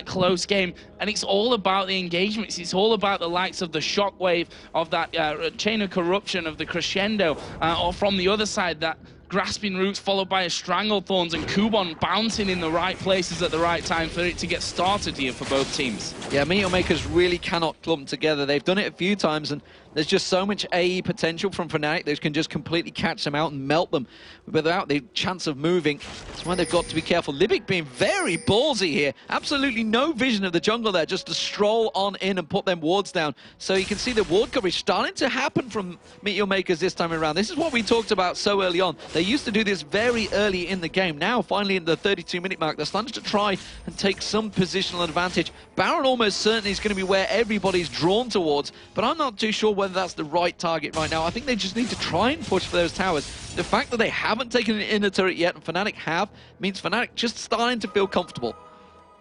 close game, and it's all about the engagements. It's all about the likes of the shockwave, of that chain of corruption, of the crescendo, or from the other side, that grasping roots followed by a Stranglethorns, and Kubon bouncing in the right places at the right time for it to get started here for both teams. Yeah, Meteor Makers really cannot clump together. They've done it a few times, and there's just so much AE potential from Fnatic. They can just completely catch them out and melt them without the chance of moving. That's why they've got to be careful. Libik being very ballsy here. Absolutely no vision of the jungle there, just to stroll on in and put them wards down. So you can see the ward coverage starting to happen from Meteor Makers this time around. This is what we talked about so early on. They used to do this very early in the game. Now, finally, in the 32-minute mark, they're starting to try and take some positional advantage. Baron almost certainly is going to be where everybody's drawn towards, but I'm not too sure whether that's the right target right now. I think they just need to try and push for those towers. The fact that they haven't taken an inner turret yet, and Fnatic have, means Fnatic just starting to feel comfortable.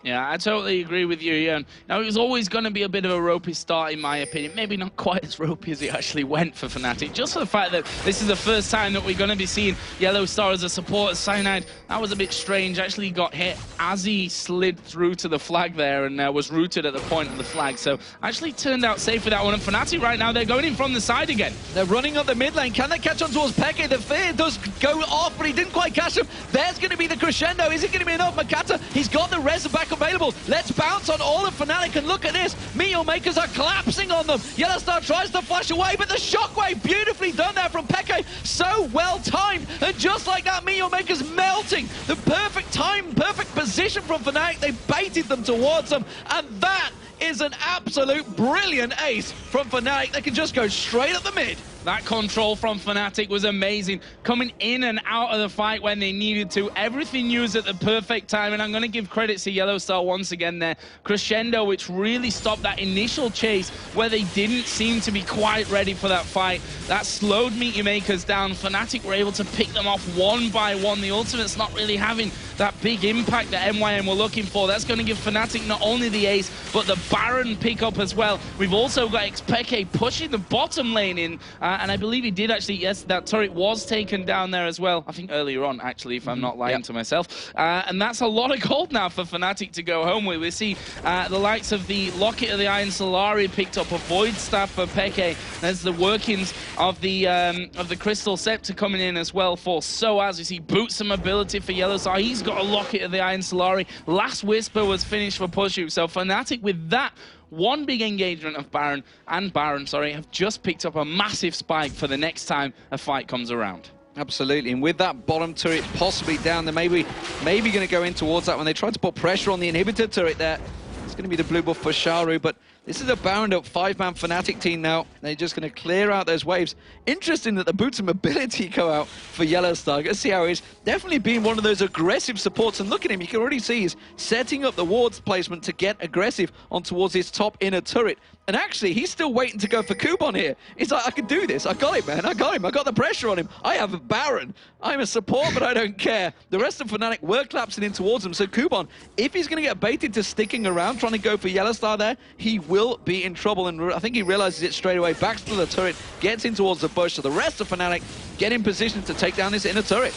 Yeah, I totally agree with you, Ian. Now, it was always going to be a bit of a ropey start, in my opinion. Maybe not quite as ropey as it actually went for Fnatic. Just for the fact that this is the first time that we're going to be seeing YellowStar as a support. Cyanide, that was a bit strange. Actually got hit as he slid through to the flag there and was rooted at the point of the flag. So, actually turned out safe for that one. And Fnatic right now, they're going in from the side again. They're running up the mid lane. Can they catch on towards Peke? The fear does go off, but he didn't quite catch him. There's going to be the crescendo. Is it going to be enough? Mokatte, he's got the res back available. Let's bounce on all of Fnatic, and look at this. Meteor Makers are collapsing on them. YellowStar tries to flash away, but the shockwave beautifully done there from Peke. So well timed, and just like that, Meteor Makers melting. The perfect time, perfect position from Fnatic. They baited them towards them, and that is an absolute brilliant ace from Fnatic. They can just go straight up the mid. That control from Fnatic was amazing. Coming in and out of the fight when they needed to. Everything used at the perfect time. And I'm going to give credit to YellowStar once again there. Crescendo, which really stopped that initial chase where they didn't seem to be quite ready for that fight. That slowed Meteor Makers down. Fnatic were able to pick them off one by one. The ultimate's not really having that big impact that MYM were looking for. That's going to give Fnatic not only the ace, but the Baron pickup as well. We've also got xPeke pushing the bottom lane in. And I believe he did actually, yes, that turret was taken down there as well. I think earlier on, actually, if I'm not lying to myself. And that's a lot of gold now for Fnatic to go home with. We see the likes of the Locket of the Iron Solari picked up a Void Staff for Peke. There's the workings of the Crystal Scepter coming in as well for sOAZ. You see Boots and Mobility for YellowStar. He's got a Locket of the Iron Solari. Last Whisper was finished for Puszu. So Fnatic with that one big engagement of Baron, have just picked up a massive spike for the next time a fight comes around. Absolutely, and with that bottom turret possibly down, they're maybe going to go in towards that when they tried to put pressure on the inhibitor turret there. It's going to be the blue buff for Czaru, but this is a bound up 5-man Fnatic team now. They're just going to clear out those waves. Interesting that the Boots and Mobility go out for YellowStar. Let's see how he's definitely been one of those aggressive supports. And look at him, you can already see he's setting up the wards placement to get aggressive on towards his top inner turret. And actually, he's still waiting to go for Kubon here. He's like, I can do this. I got it, man. I got him. I got the pressure on him. I have a Baron. I'm a support, but I don't care. The rest of Fnatic were collapsing in towards him. So Kubon, if he's going to get baited to sticking around, trying to go for YellowStar there, he will be in trouble. And I think he realizes it straight away. Backs to the turret, gets in towards the bush. So the rest of Fnatic get in position to take down this inner turret.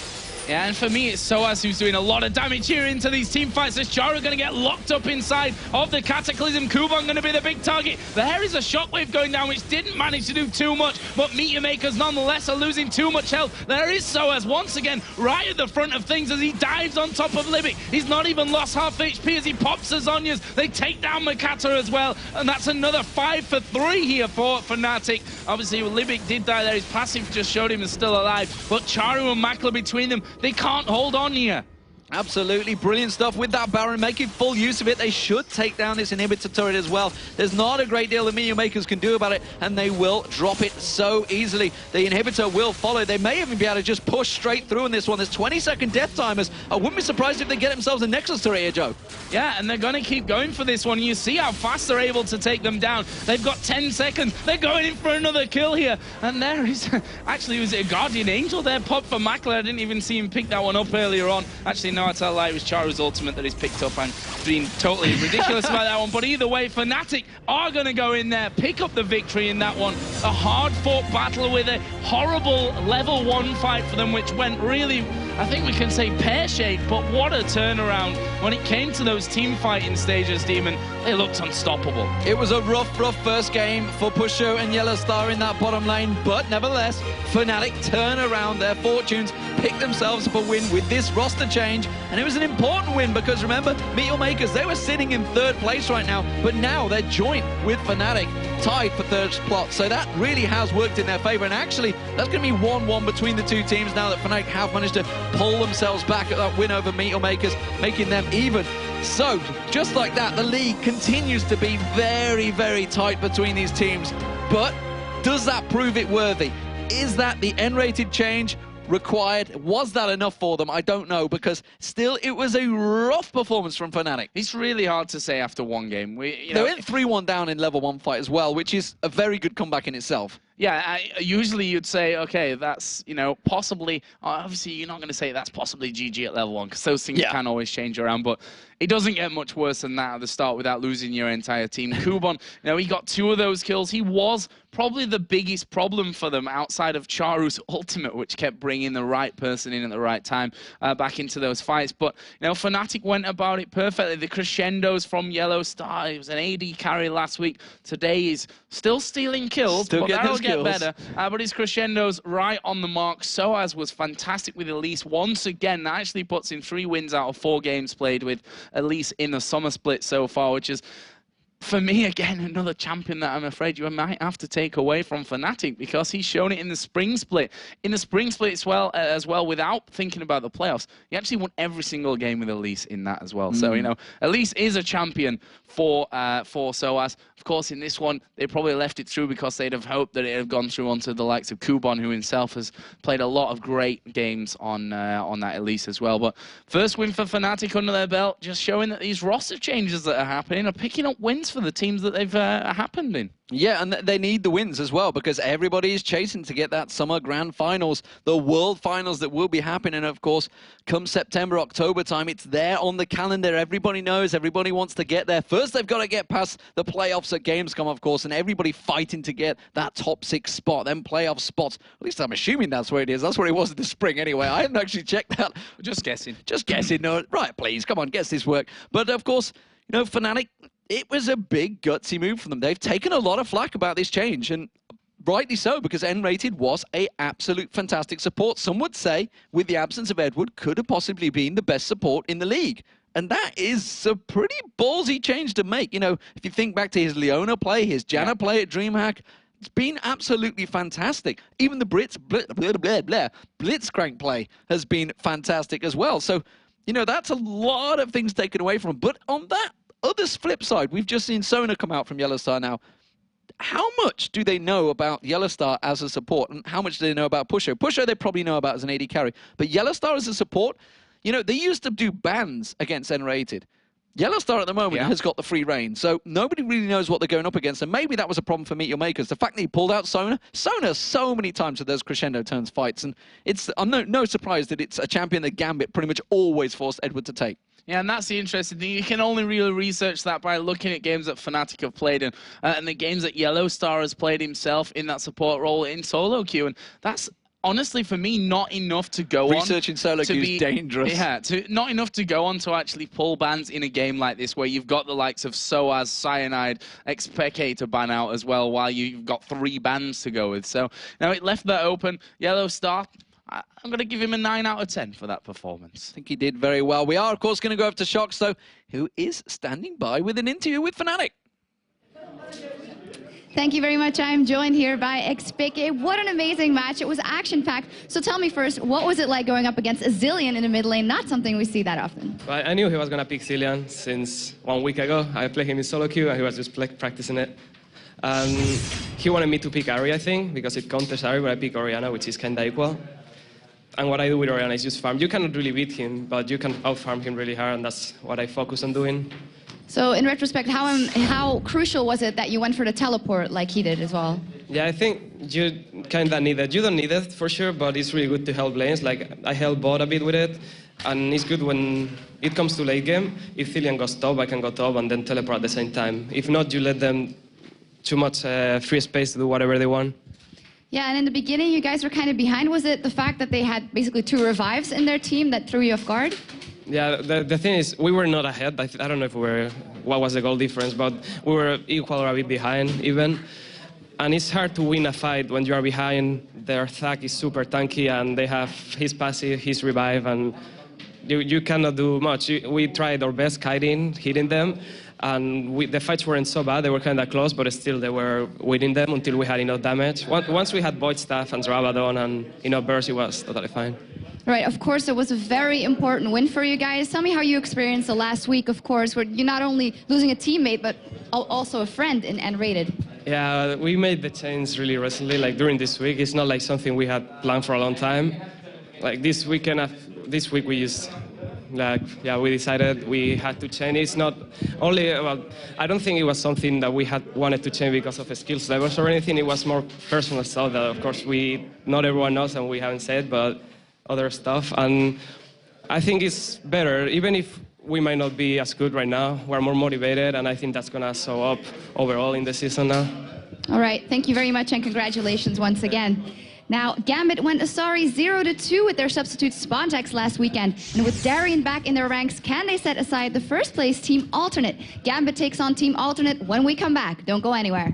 Yeah, and for me, it's sOAZ who's doing a lot of damage here into these team fights. As Czaru going to get locked up inside of the Cataclysm. Kubon going to be the big target. There is a shockwave going down, which didn't manage to do too much, but Meteor Makers nonetheless are losing too much health. There is sOAZ once again right at the front of things as he dives on top of Libik. He's not even lost half HP as he pops Zhonya's. They take down Mokatte as well, and that's another 5 for 3 here for Fnatic. Obviously, Libik did die there. His passive just showed him he's still alive, but Czaru and Makler between them, they can't hold on here. Absolutely brilliant stuff with that Baron, making full use of it. They should take down this inhibitor turret as well. There's not a great deal the Meteor Makers can do about it, and they will drop it so easily. The inhibitor will follow. They may even be able to just push straight through in this one. There's 20-second death timers. I wouldn't be surprised if they get themselves a Nexus turret here, Joe. Yeah, and they're going to keep going for this one. You see how fast they're able to take them down. They've got 10 seconds. They're going in for another kill here. And there is... Actually, was it a Guardian Angel there? Popped for Makler. I didn't even see him pick that one up earlier on. Actually, no, I tell a lie. It was Czaru's ultimate that he's picked up and being totally ridiculous about that one. But either way, Fnatic are going to go in there, pick up the victory in that one. A hard-fought battle with a horrible level 1 fight for them, which went really I think we can say pear-shaped, but what a turnaround. When it came to those team fighting stages, Demon, they looked unstoppable. It was a rough first game for Puszu and YellowStar in that bottom lane, but nevertheless, Fnatic turn around their fortunes, pick themselves up a win with this roster change, and it was an important win because remember, Makers, they were sitting in 3rd place right now, but now they're joint with Fnatic, tied for 3rd spot, so that really has worked in their favor, and actually, that's going to be 1-1 between the two teams now that Fnatic have managed to pull themselves back at that win over Makers, making them even. So, just like that, the league continues to be very, very tight between these teams, but does that prove it worthy? Is that the nRated change required? Was that enough for them? I don't know, because still it was a rough performance from Fnatic. It's really hard to say after one game. They went 3-1 down in level 1 fight as well, which is a very good comeback in itself. Yeah, usually you'd say, okay, that's, possibly, obviously you're not going to say that's possibly GG at level 1, because those things can always change around, but it doesn't get much worse than that at the start without losing your entire team. Kubon, he got 2 of those kills. He was probably the biggest problem for them outside of Czaru's ultimate, which kept bringing the right person in at the right time back into those fights. But, Fnatic went about it perfectly. The crescendos from YellowStar, it was an AD carry last week. Today he's still stealing kills, but that'll get better. But his crescendos right on the mark. sOAZ was fantastic with Elise. Once again, that actually puts in 3 wins out of 4 games played with Elise in the summer split so far, which is, for me, again, another champion that I'm afraid you might have to take away from Fnatic, because he's shown it in the spring split. In the spring split as well, without thinking about the playoffs, he actually won every single game with Elise in that as well. So, Elise is a champion for sOAZ. Of course, in this one, they probably left it through because they'd have hoped that it had gone through onto the likes of Kubon, who himself has played a lot of great games on that Elise as well. But first win for Fnatic under their belt, just showing that these roster changes that are happening are picking up wins for the teams that they've happened in. Yeah, and they need the wins as well, because everybody is chasing to get that summer grand finals, the world finals that will be happening, of course, come September, October time. It's there on the calendar. Everybody knows, everybody wants to get there. First, they've got to get past the playoffs at Gamescom, of course, and everybody fighting to get that top 6 spot, then playoff spots. At least I'm assuming that's where it is. That's where it was in the spring anyway. I haven't actually checked that. Just guessing. Just guessing. No, right, please, come on, guess this work. But, of course, Fnatic, it was a big, gutsy move from them. They've taken a lot of flack about this change, and rightly so, because nRated was a absolute fantastic support. Some would say, with the absence of Edward, could have possibly been the best support in the league. And that is a pretty ballsy change to make. If you think back to his Leona play, his Janna play at DreamHack, it's been absolutely fantastic. Even the Blitzcrank play has been fantastic as well. So, that's a lot of things taken away from him. But on that other flip side, we've just seen Sona come out from YellowStar now. How much do they know about YellowStar as a support, and how much do they know about Puszu? Puszu they probably know about as an AD carry, but YellowStar as a support, they used to do bans against nRated. YellowStar at the moment has got the free reign, so nobody really knows what they're going up against, and maybe that was a problem for Makers. The fact that he pulled out Sona so many times with those crescendo turns fights, and I'm no surprise that it's a champion that Gambit pretty much always forced Edward to take. Yeah, and that's the interesting thing. You can only really research that by looking at games that Fnatic have played in, and the games that YellowStar has played himself in that support role in solo queue, and that's honestly, for me, not enough to go on. Researching solo queue is dangerous. Yeah, not enough to go on to actually pull bans in a game like this, where you've got the likes of sOAZ, Cyanide, xPeke to ban out as well, while you've got 3 bans to go with. So, it left that open. YellowStar, I'm going to give him a 9 out of 10 for that performance. I think he did very well. We are, of course, going to go over to Shox, though, who is standing by with an interview with Fnatic. Thank you very much. I'm joined here by xPeke. What an amazing match. It was action-packed. So tell me first, what was it like going up against a Zilean in the mid lane? Not something we see that often. Well, I knew he was going to pick Zilean since 1 week ago. I played him in solo queue, and he was just practicing it. He wanted me to pick Ahri, I think, because it counters Ahri, but I pick Orianna, which is kind of equal. And what I do with Orianna is just farm. You cannot really beat him, but you can out-farm him really hard, and that's what I focus on doing. So in retrospect, how crucial was it that you went for the teleport like he did as well? Yeah, I think you kind of need it. You don't need it for sure, but it's really good to help lanes. Like, I help bot a bit with it, and it's good when it comes to late game. If Zilean goes top, I can go top and then teleport at the same time. If not, you let them too much free space to do whatever they want. Yeah, and in the beginning, you guys were kind of behind. Was it the fact that they had basically 2 revives in their team that threw you off guard? Yeah, the thing is, we were not ahead. I don't know if we were, what was the goal difference, but we were equal or a bit behind even. And it's hard to win a fight when you are behind. Their Thug is super tanky, and they have his passive, his revive, and you cannot do much. We tried our best kiting, hitting them, and the fights weren't so bad. They were kind of close, but still they were winning them until we had enough damage. Once we had Void Staff and Rabadon and enough burst, it was totally fine. Right, of course, it was a very important win for you guys. Tell me how you experienced the last week, of course, where you're not only losing a teammate, but also a friend in nRated. Yeah, we made the change really recently, like during this week. It's not like something we had planned for a long time. Like this week we just, we decided we had to change. It's not only about, I don't think it was something that we had wanted to change because of the skills levels or anything. It was more personal stuff that, of course, not everyone knows and we haven't said, but other stuff. And I think it's better, even if we might not be as good right now, we're more motivated, and I think that's going to show up overall in the season now. All right, thank you very much, and congratulations once again. Now, Gambit went Asari 0-2 with their substitute Spontax last weekend. And with Darien back in their ranks, can they set aside the first place Team Alternate? Gambit takes on Team Alternate when we come back. Don't go anywhere.